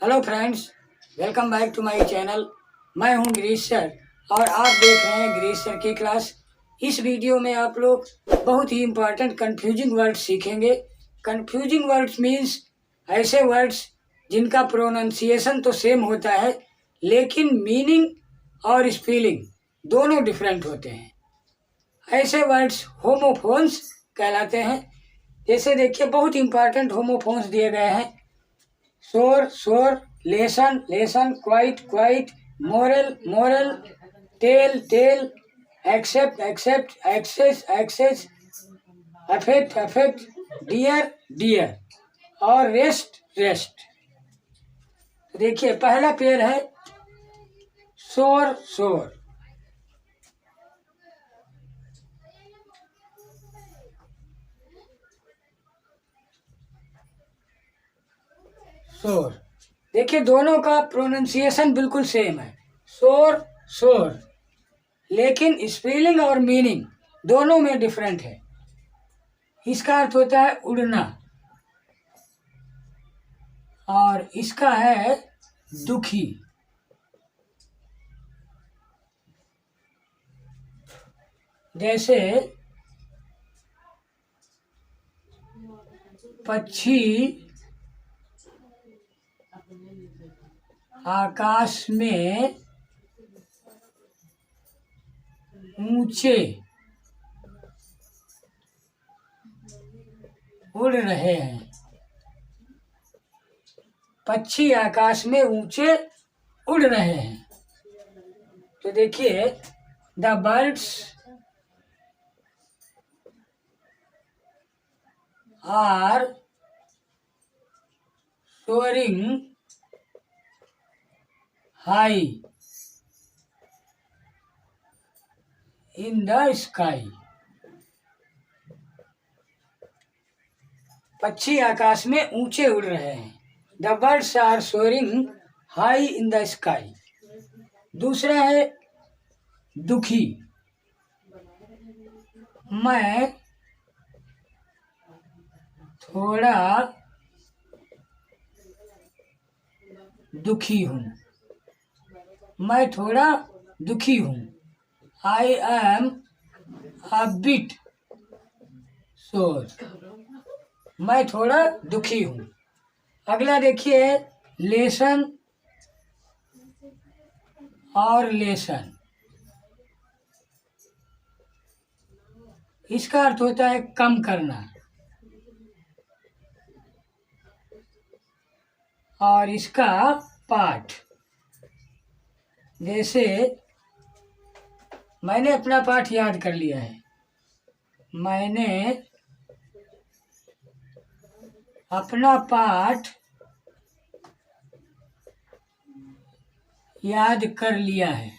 Hello friends, welcome back to my channel. मैं हूं Girish sir और आप देख रहे हैं गिरीश सर की क्लास। इस वीडियो में आप लोग बहुत ही इम्पोर्टेंट कंफ्यूजिंग वर्ड्स सीखेंगे। कंफ्यूजिंग वर्ड्स मीन्स ऐसे वर्ड्स जिनका प्रोनाउंसिएशन तो सेम होता है लेकिन मीनिंग और स्पेलिंग दोनों डिफरेंट होते हैं। ऐसे वर्ड्स होमोफोन्स कहलाते हैं। जैसे देखिए, बहुत इंपॉर्टेंट होमोफोन्स दिए गए हैं। Shore shore, lesson lessen, quite quiet, moral morale, tale tail, accept except, access excess, affect effect, dear deer और रेस्ट रेस्ट। देखिए, पहला पेयर है शोर शोर। शोर, देखिए दोनों का प्रोनाउंसिएशन बिल्कुल सेम है, शोर शोर, लेकिन स्पेलिंग और मीनिंग दोनों में डिफरेंट है। इसका अर्थ होता है उड़ना और इसका है दुखी। जैसे पक्षी आकाश में ऊंचे उड़ रहे हैं। पक्षी आकाश में ऊंचे उड़ रहे हैं। तो देखिए, the birds are soaring high in the sky. पक्षी आकाश में ऊंचे उड़ रहे हैं। The birds are soaring high in the sky. दूसरा है दुखी। मैं थोड़ा दुखी हूँ। मैं थोड़ा दुखी हूँ। आई एम अ बिट सोर। मैं थोड़ा दुखी हूँ। अगला देखिए, लेसन और लेसन। इसका अर्थ होता है कम करना और इसका पाठ। जैसे मैंने अपना पाठ याद कर लिया है। मैंने अपना पाठ याद कर लिया है।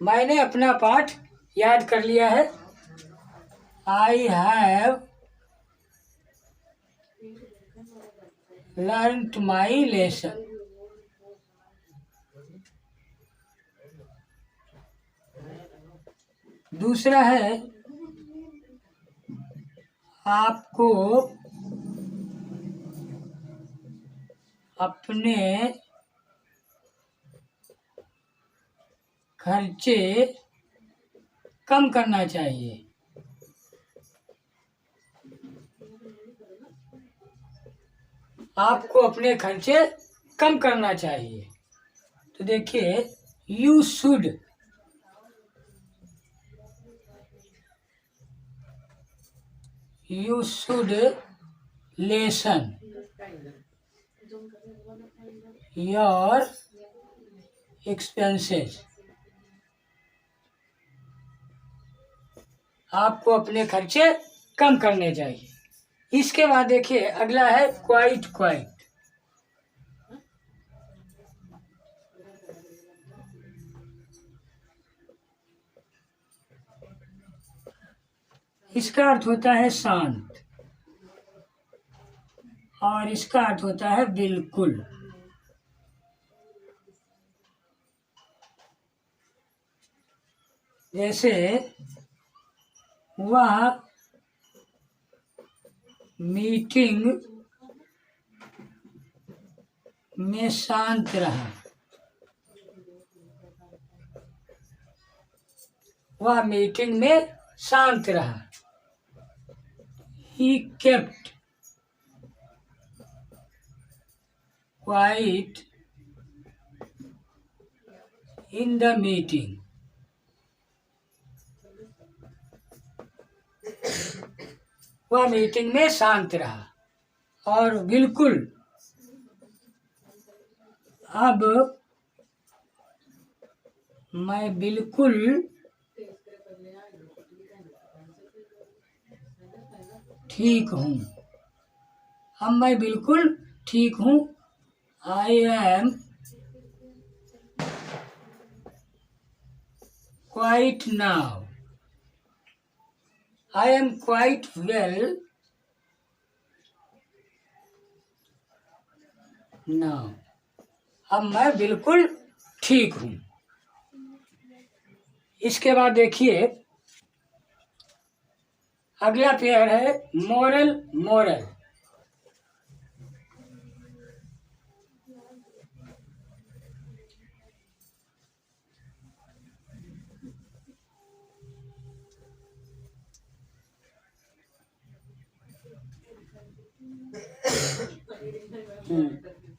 मैंने अपना पाठ याद कर लिया है। I have learned my lesson. दूसरा है आपको अपने खर्चे कम करना चाहिए। आपको अपने खर्चे कम करना चाहिए। तो देखिए, you should. You should lesson your expenses. आपको अपने खर्चे कम करने चाहिए। इसके बाद देखिए, अगला है क्वाइट क्वाइट। इसका अर्थ होता है शांत और इसका अर्थ होता है बिल्कुल। जैसे वह मीटिंग में शांत रहा। वह मीटिंग में शांत रहा। He kept quiet in the meeting. वह मीटिंग में शांत रहा। और बिल्कुल अब मैं बिल्कुल ठीक हूँ। अब मैं बिल्कुल ठीक हूँ। I am quite now. I am quite well now. अब मैं बिल्कुल ठीक हूँ। इसके बाद देखिए अगला पेयर है मोरल। मोरल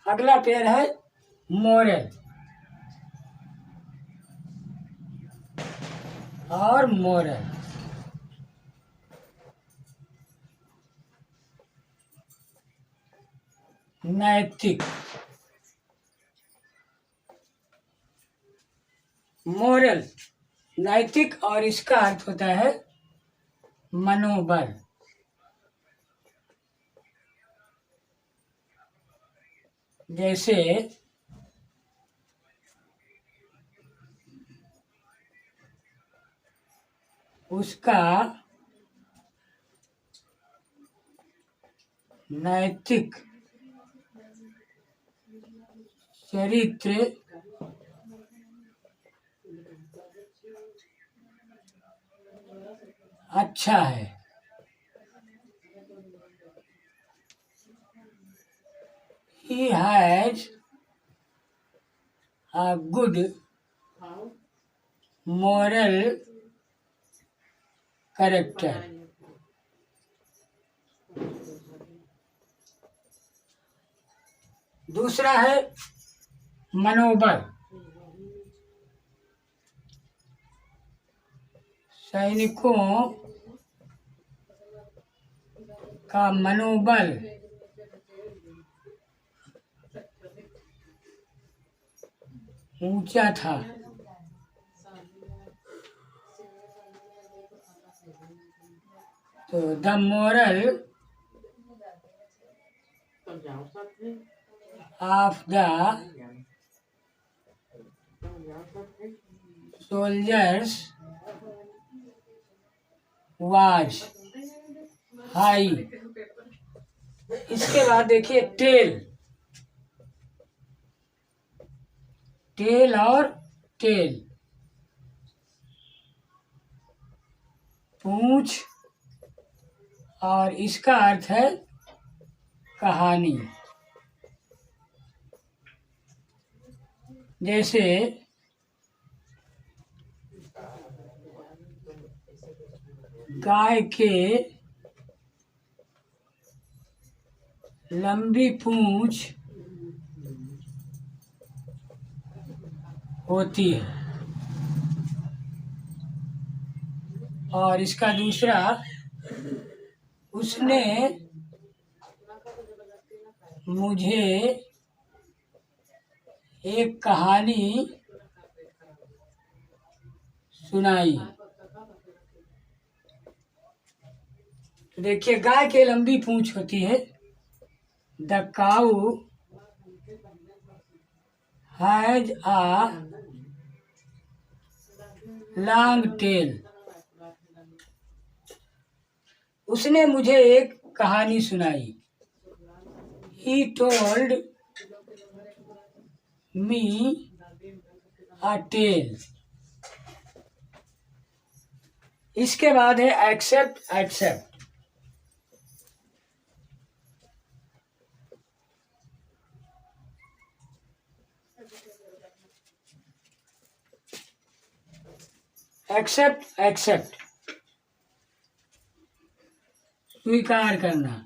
अगला पेयर है मोरल और मोरल। नैतिक। मोरल नैतिक और इसका अर्थ होता है मनोबल। जैसे उसका नैतिक चरित्र अच्छा है। He has a good moral character. दूसरा है मनोबल। सैनिकों का मनोबल ऊंचा था। तो the moral of the soldiers was high. इसके बाद देखिए टेल। टेल और टेल पूंछ और इसका अर्थ है कहानी। जैसे गाय के लंबी पूंछ होती है। और इसका दूसरा उसने मुझे एक कहानी सुनाई। तो देखिए गाय के लंबी पूंछ होती है। The cow has a long tail. उसने मुझे एक कहानी सुनाई। He told me a tale. इसके बाद है एक्सेप्ट। एक्सेप्ट एक्सेप्ट, एक्सेप्ट स्वीकार करना।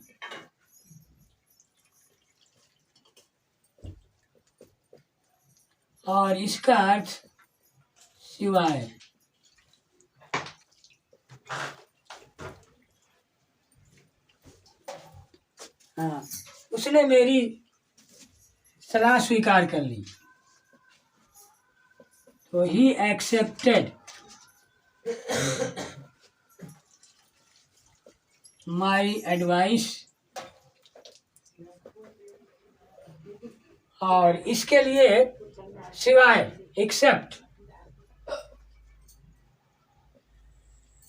और इसका अर्थ सिवाय। हाँ, उसने मेरी सलाह स्वीकार कर ली, तो ही एक्सेप्टेड माई एडवाइस। और इसके लिए सिवाय, except,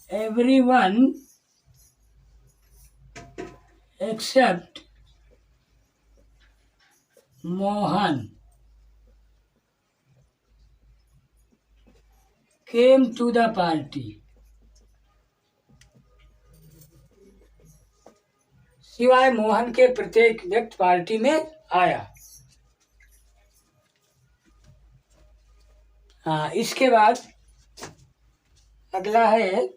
everyone except Mohan came to the party. सिवाय मोहन के प्रत्येक व्यक्ति पार्टी में आया। हाँ, इसके बाद अगला है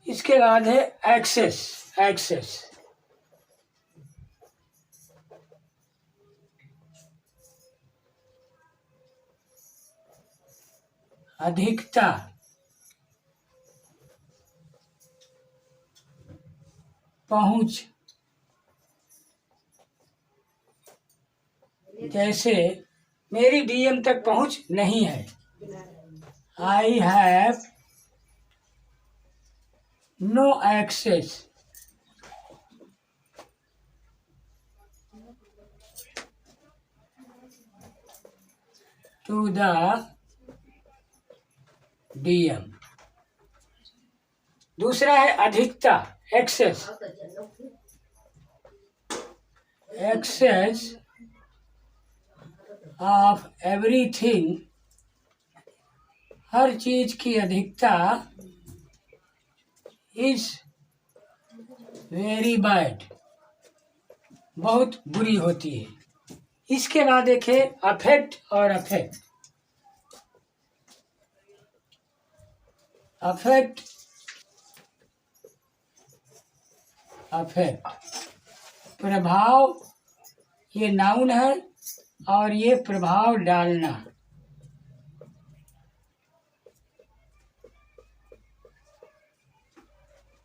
इसके बाद है एक्सेस, एक्सेस अधिकता, पहुंच। जैसे मेरी डीएम तक पहुंच नहीं है, I have no access to the DM. दूसरा है अधिकता, एक्सेस, एक्सेस ऑफ एवरीथिंग, हर चीज की अधिकता, इज वेरी बैड, बहुत बुरी होती है। इसके बाद देखे अफेक्ट और अफेक्ट। अफेक्ट, अफेक्ट प्रभाव, ये नाउन है और ये प्रभाव डालना।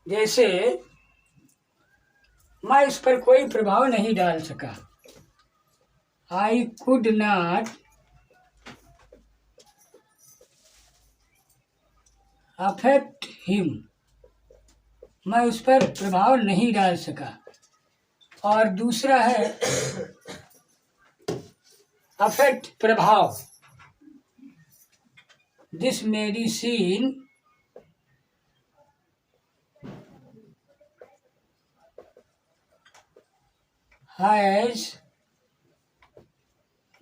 जैसे मैं इस पर कोई प्रभाव नहीं डाल सका, I could not affect him, मैं उस पर प्रभाव नहीं डाल सका। और दूसरा है अफेक्ट, प्रभाव, this medicine has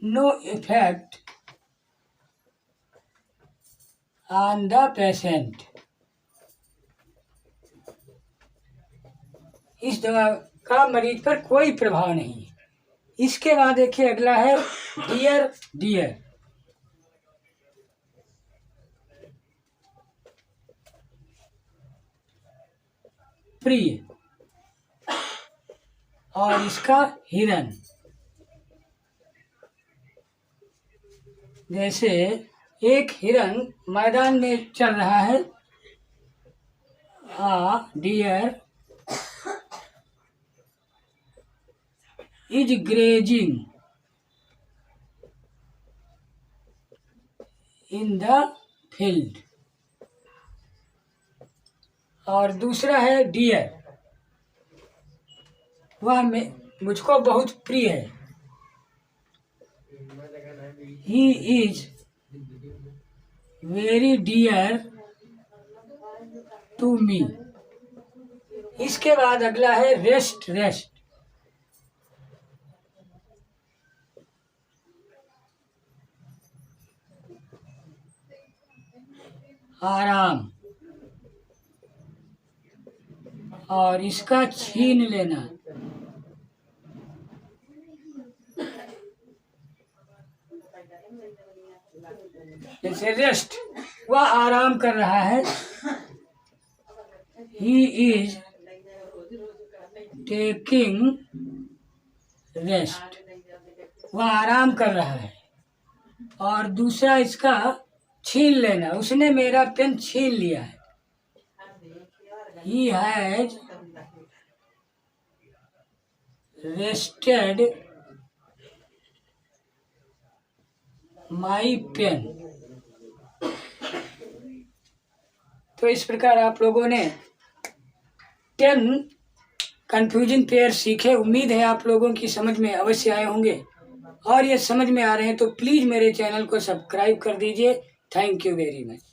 no effect on the patient, इस दवा का मरीज पर कोई प्रभाव नहीं। इसके बाद देखिए अगला है डियर, डियर प्रिय, और इसका हिरन। जैसे एक हिरन मैदान में चल रहा है, a deer is grazing in the field. और दूसरा है डियर, वह मुझको बहुत प्रिय है, he is very dear to me. इसके बाद अगला है रेस्ट, रेस्ट आराम। और इसका छीन लेना। जैसे रेस्ट, वह आराम कर रहा है। ही इज टेकिंग रेस्ट, वह आराम कर रहा है। और दूसरा इसका छीन लेना, उसने मेरा पेन छीन लिया है। He has wrested my pen। तो इस प्रकार आप लोगों ने 10 कंफ्यूजिंग पेयर सीखे। उम्मीद है आप लोगों की समझ में अवश्य आए होंगे, और ये समझ में आ रहे हैं तो प्लीज़ मेरे चैनल को सब्सक्राइब कर दीजिए। Thank you very much.